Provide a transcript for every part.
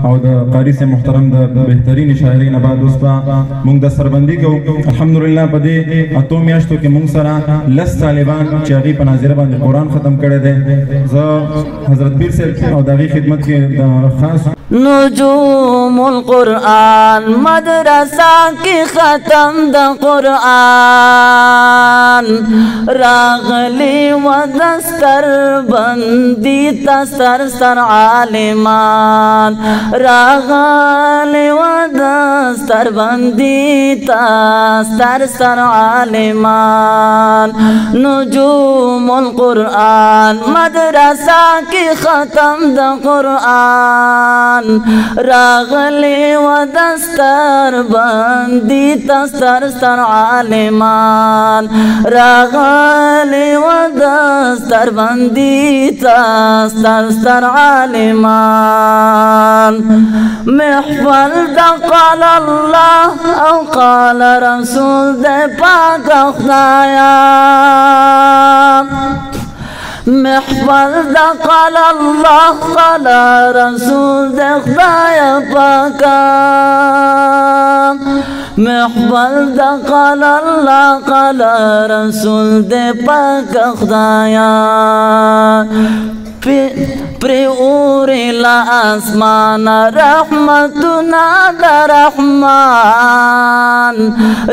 او د قاری سے محترم د بهترین شاعرین بعد اوس با مونږ د سربندي کو الحمدلله په دې اتو میاشتو کې مونږ سره لس طالبان چې هغه په ناظره باندې قرآن ختم کړی دی زه حضرت پیر صاحب او دغه خدمت کې خاص نجوم القرآن مدرسہ کی ختم د قرآن راغلی و دستر بندی تستر سر عالمان راغلی و دستر بندی تستر سر عالمان نجوم القرآن مدرسہ کی ختم د قرآن راغلی و دستر بندی تستر سر عالمان راغلی و دستر بندی تستر سر عالمان محفل دا قال اللہ او قال رسول دے پاک خدایا محفل دا قال اللہ قال رسول دے خدایا پاکا محفل دا قال اللہ قال رسول دے پاکا خدایا پری اوری لا اسمان رحمتنا دا رحمان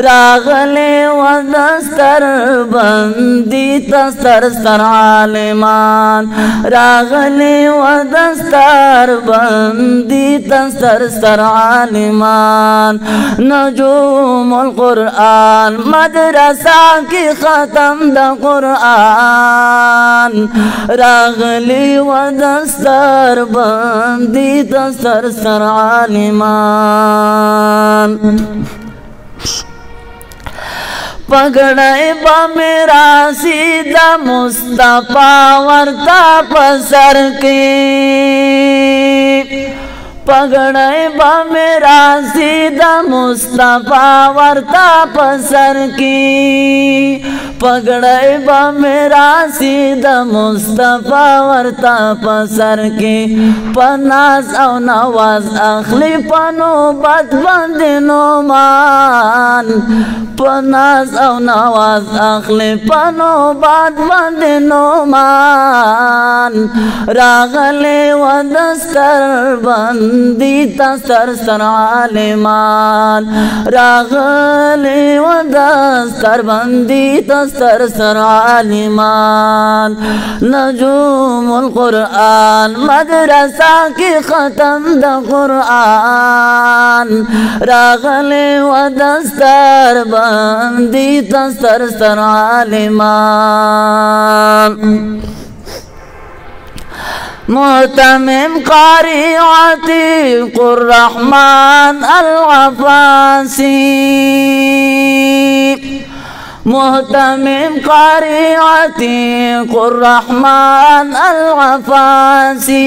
راغلی و دستر بندی تستر سر عالمان راغلی و دستر بندی تستر سر عالمان نجوم القرآن مدرسہ کی ختم دا قرآن راغلی و دستر بندی تستر سر عالمان پگڑائی با میرا سیدہ مصطفیٰ ورطا پسر کی پگڑائی با میرا سیدہ مصطفیٰ ورطا پسر کی پگڑائی با میرا سیدہ مصطفیٰ ورطا پسر کی پناز او نواز اخلی پنو بد بند نومان پناز او نواز اخلی پنو بد بند نومان راغلی و دستر بندی تستر سر عالمان راغلی و دستر بندی تستر سر عالمان نجوم القرآن مدرسہ کی ختم دا قرآن راغلی و دستر بندی تستر سر عالمان محتمم قاری عتیق الرحمن العفاسی محتمم قاری عتیق الرحمن العفاسی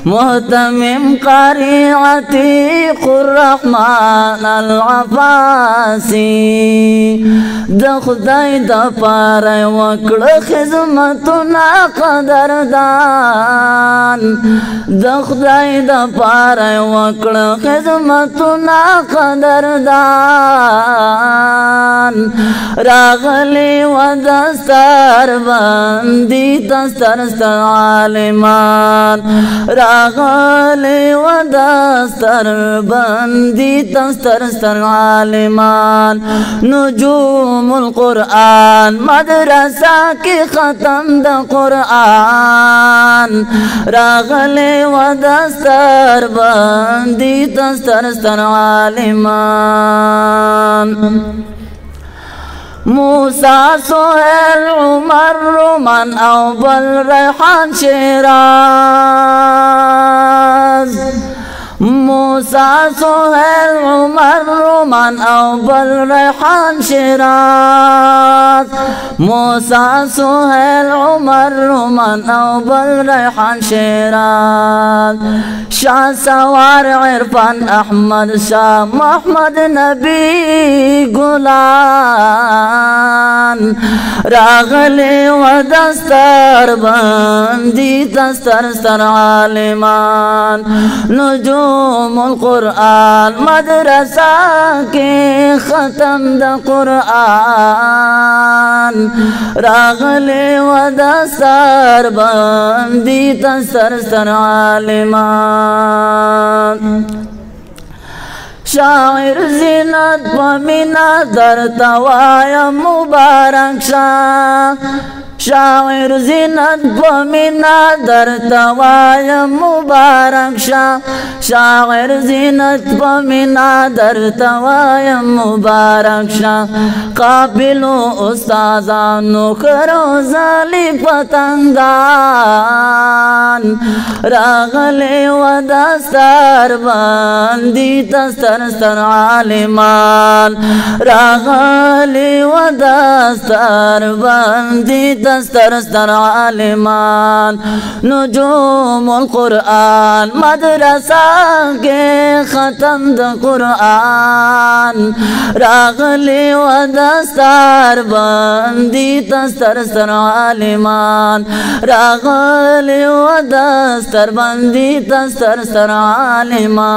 محتمم قاری عتیق الرحمن العفاسی د خدای د پاره وکړه خدمتونه قدردان د خدای د پاره وکړه خدمتونه قدردان راغلی و دستر بندی تستر سر عالمان راغلی و دستر بندی تستر سر عالمان نجوم القرآن مدرسہ کی ختم دا قرآن راغلی و دستر بندی تستر سر عالمان موسیٰ سہیل عمر رومان او بل ریحان شیراز موسى سهيل عمر رومان او بل ریحان شیراز موسى سهيل عمر رومان او بل ریحان شیراز شاه سوار عرفان احمد شاه محمد نبی گلان راغلی و دستر بندی دستر ستر عالمان نجوم القرآن مدرسہ کی ختم دا قرآن راغلی و دستر بندی دستر ستر عالمان شاعر زینت پمینا در توایا مبارک شاه شاعر زینت پمینا در توایا مبارک شاه شاعر زینت پمینا در توایا مبارک شاه قابل استادانو کرو زالی پتنگان راغلی و دستر بندی دستر ستر عالمان راغلی و دستر بندی دستر ستر عالمان نجوم القرآن مدرسہ کے ختم دا قرآن راغلی و دستر بندی دستر ستر عالمان راغلی و دستر بندی دستر ستر عالمان